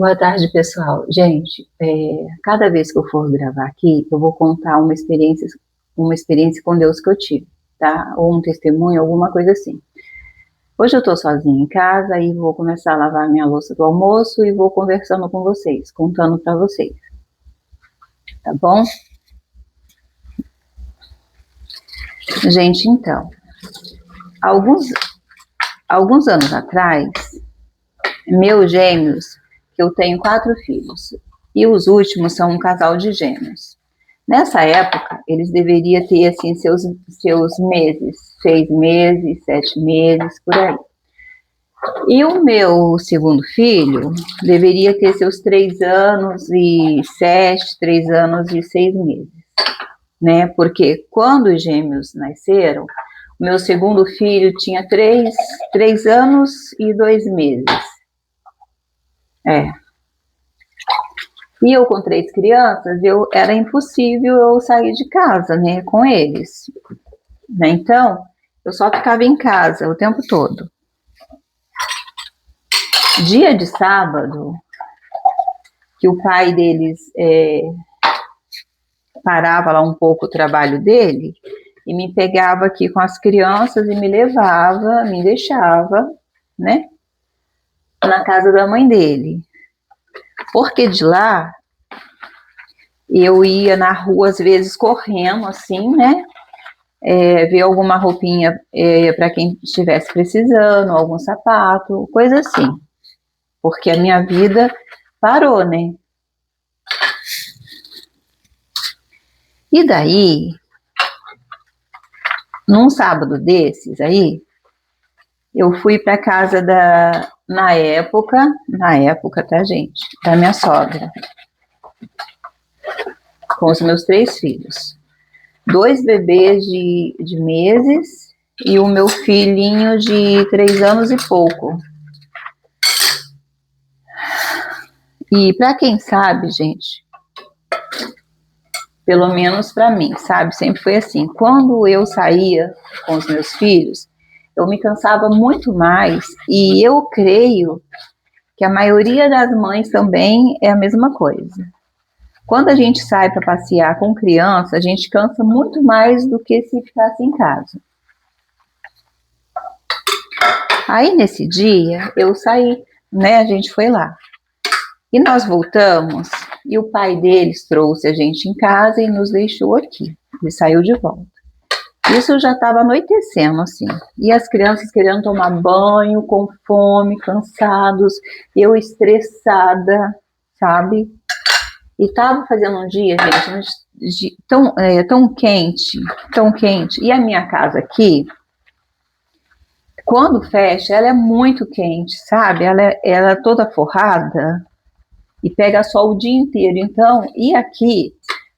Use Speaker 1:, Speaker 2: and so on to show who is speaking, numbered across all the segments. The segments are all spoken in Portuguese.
Speaker 1: Boa tarde, pessoal. Gente, cada vez que eu for gravar aqui, eu vou contar uma experiência com Deus que eu tive, tá? Ou um testemunho, alguma coisa assim. Hoje eu tô sozinha em casa e vou começar a lavar minha louça do almoço e vou conversando com vocês, contando para vocês, tá bom? Gente, então, alguns anos atrás, meus gêmeos, que eu tenho 4 filhos, e os últimos são um casal de gêmeos. Nessa época, eles deveriam ter, assim, seus meses, 6 meses, 7 meses, por aí. E o meu segundo filho deveria ter seus 3 anos e 7, 3 anos e 6 meses, né? Porque quando os gêmeos nasceram, o meu segundo filho tinha 3 anos e 2 meses. E eu com 3 crianças, era impossível eu sair de casa, né, com eles. Né? Então, eu só ficava em casa o tempo todo. Dia de sábado, que o pai deles parava lá um pouco o trabalho dele e me pegava aqui com as crianças e me levava, me deixava, né, na casa da mãe dele. Porque de lá eu ia na rua às vezes correndo assim, né, ver alguma roupinha para quem estivesse precisando, algum sapato, coisa assim. Porque a minha vida parou, né? E daí, num sábado desses aí, eu fui para casa na época, tá, gente? Da minha sogra. Com os meus 3 filhos. 2 bebês de meses e o meu filhinho de 3 anos e pouco. E para quem sabe, gente, pelo menos para mim, sabe, sempre foi assim. Quando eu saía com os meus filhos, eu me cansava muito mais e eu creio que a maioria das mães também é a mesma coisa. Quando a gente sai para passear com criança, a gente cansa muito mais do que se ficasse em casa. Aí nesse dia eu saí, né? A gente foi lá. E nós voltamos e o pai deles trouxe a gente em casa e nos deixou aqui. Ele saiu de volta. Isso já estava anoitecendo, assim. E as crianças querendo tomar banho, com fome, cansados. Eu estressada, sabe? E estava fazendo um dia, gente, tão quente, tão quente. E a minha casa aqui, quando fecha, ela é muito quente, sabe? Ela é toda forrada e pega sol o dia inteiro. Então, e aqui,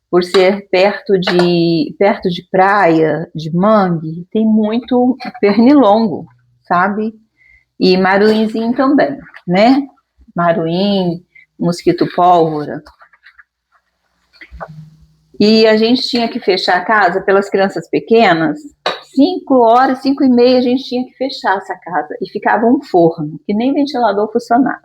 Speaker 1: por ser perto de praia, de mangue, tem muito pernilongo, sabe? E maruinzinho também, né? Maruim, mosquito pólvora. E a gente tinha que fechar a casa pelas crianças pequenas, 5 horas, 5 e meia, a gente tinha que fechar essa casa. E ficava um forno, que nem ventilador funcionava.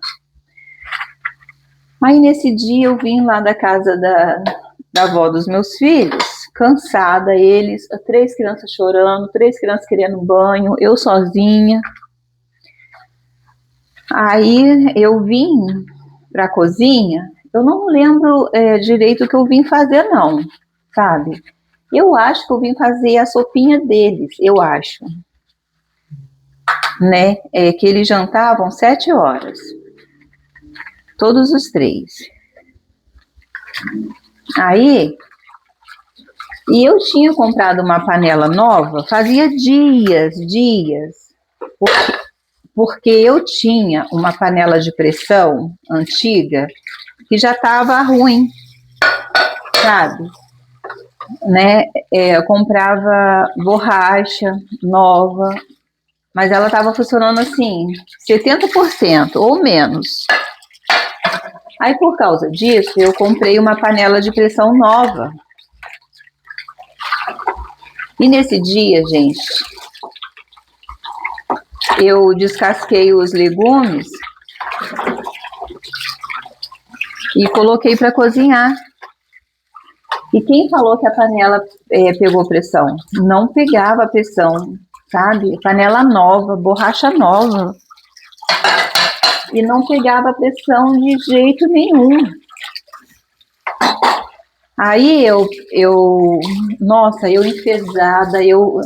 Speaker 1: Aí nesse dia eu vim lá da casa da avó dos meus filhos, cansada, eles, 3 crianças chorando, 3 crianças querendo banho, eu sozinha. Aí eu vim para a cozinha, eu não lembro direito o que eu vim fazer não, sabe? Eu acho que eu vim fazer a sopinha deles, eu acho. Né? Que eles jantavam 7 horas. Todos os 3. Aí, e eu tinha comprado uma panela nova, fazia dias, porque eu tinha uma panela de pressão antiga que já estava ruim, sabe? Né? Eu comprava borracha nova, mas ela estava funcionando assim, 70% ou menos. Aí, por causa disso, eu comprei uma panela de pressão nova. E nesse dia, gente, eu descasquei os legumes e coloquei para cozinhar. E quem falou que a panela pegou pressão? Não pegava pressão, sabe? Panela nova, borracha nova. E não pegava pressão de jeito nenhum. Aí nossa, eu enfesada, eu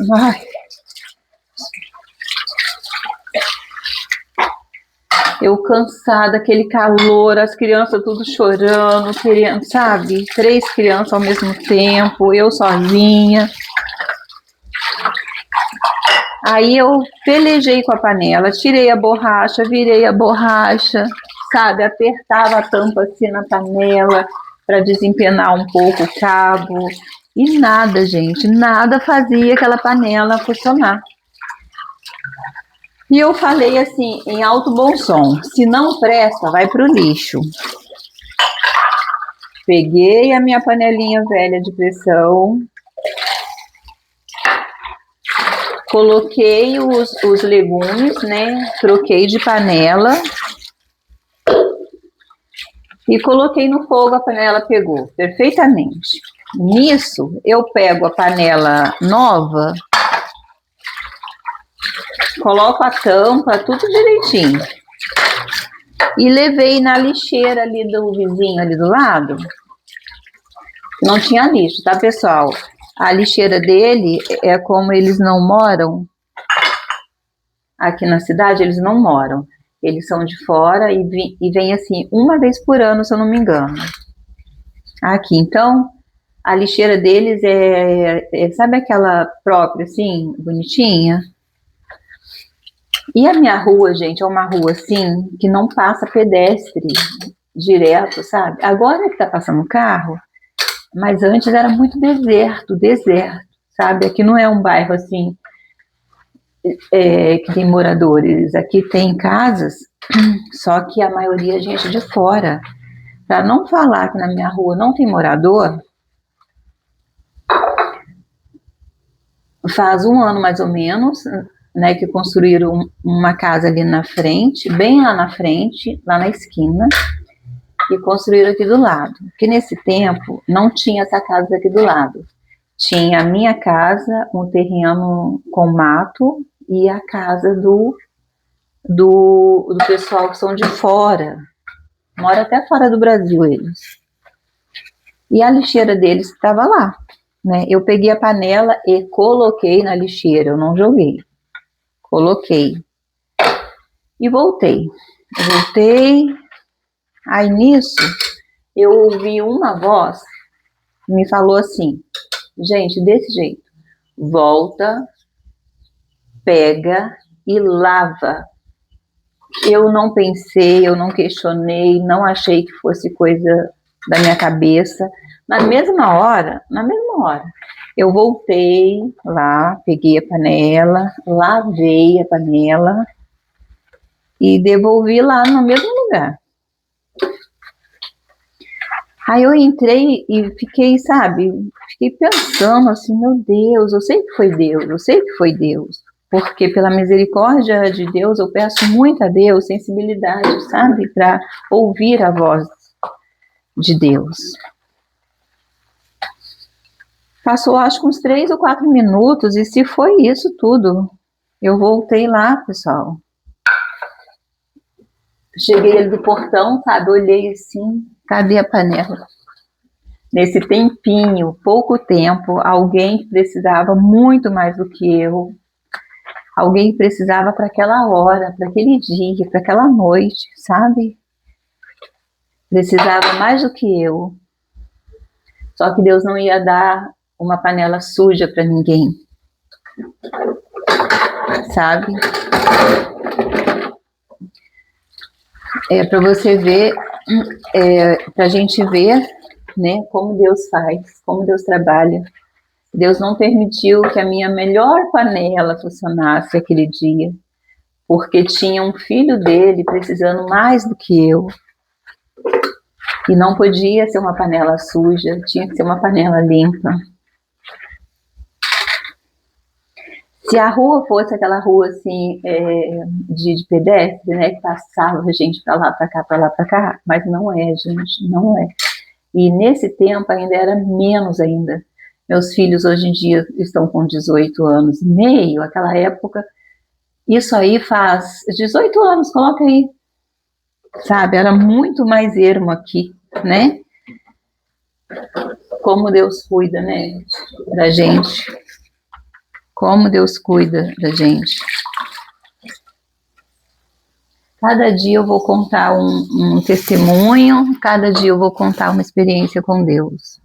Speaker 1: cansada, aquele calor, as crianças tudo chorando, querendo, sabe? 3 crianças ao mesmo tempo, eu sozinha. Aí eu pelejei com a panela, tirei a borracha, virei a borracha, sabe? Apertava a tampa assim na panela para desempenar um pouco o cabo. E nada, gente, nada fazia aquela panela funcionar. E eu falei assim, em alto bom som, se não presta, vai pro lixo. Peguei a minha panelinha velha de pressão, coloquei os legumes, né? Troquei de panela e coloquei no fogo, a panela pegou perfeitamente. Nisso, eu pego a panela nova, coloco a tampa, tudo direitinho. E levei na lixeira ali do vizinho ali do lado. Não tinha lixo, tá, pessoal? A lixeira dele é como eles não moram aqui na cidade, eles não moram. Eles são de fora e vem assim, uma vez por ano, se eu não me engano. Aqui, então, a lixeira deles sabe aquela própria, assim, bonitinha? E a minha rua, gente, é uma rua, assim, que não passa pedestre direto, sabe? Agora que tá passando carro, mas antes era muito deserto, sabe? Aqui não é um bairro, assim, que tem moradores. Aqui tem casas, só que a maioria é gente de fora. Para não falar que na minha rua não tem morador, faz um ano mais ou menos, né, que construíram uma casa ali na frente, bem lá na frente, lá na esquina, e construíram aqui do lado. Porque nesse tempo não tinha essa casa aqui do lado. Tinha a minha casa, um terreno com mato, e a casa do pessoal que são de fora. Mora até fora do Brasil eles. E a lixeira deles estava lá, né? Eu peguei a panela e coloquei na lixeira, eu não joguei. Coloquei. E voltei. Aí nisso, eu ouvi uma voz que me falou assim, gente, desse jeito, volta, pega e lava. Eu não pensei, eu não questionei, não achei que fosse coisa da minha cabeça. Na mesma hora, eu voltei lá, peguei a panela, lavei a panela e devolvi lá no mesmo lugar. Aí eu entrei e fiquei, sabe, fiquei pensando assim, meu Deus, eu sei que foi Deus. Porque pela misericórdia de Deus, eu peço muito a Deus sensibilidade, sabe? Para ouvir a voz de Deus. Passou, acho que uns 3 ou 4 minutos, e se foi isso tudo, eu voltei lá, pessoal. Cheguei ali do portão, sabe? Olhei assim, cadê a panela? Nesse tempinho, pouco tempo, alguém que precisava muito mais do que eu, alguém precisava para aquela hora, para aquele dia, para aquela noite, sabe? Precisava mais do que eu. Só que Deus não ia dar uma panela suja para ninguém, sabe? Para você ver, para a gente ver, né, como Deus faz, como Deus trabalha. Deus não permitiu que a minha melhor panela funcionasse aquele dia, porque tinha um filho dele precisando mais do que eu. E não podia ser uma panela suja, tinha que ser uma panela limpa. Se a rua fosse aquela rua assim, de pedestre, né, que passava gente para lá, para cá, para lá, para cá, mas não é, gente, não é. E nesse tempo ainda era menos ainda. Meus filhos hoje em dia estão com 18 anos e meio, aquela época, isso aí faz 18 anos, coloca aí, sabe, era muito mais ermo aqui, né? Como Deus cuida, né, da gente. Como Deus cuida da gente. Cada dia eu vou contar um testemunho, cada dia eu vou contar uma experiência com Deus.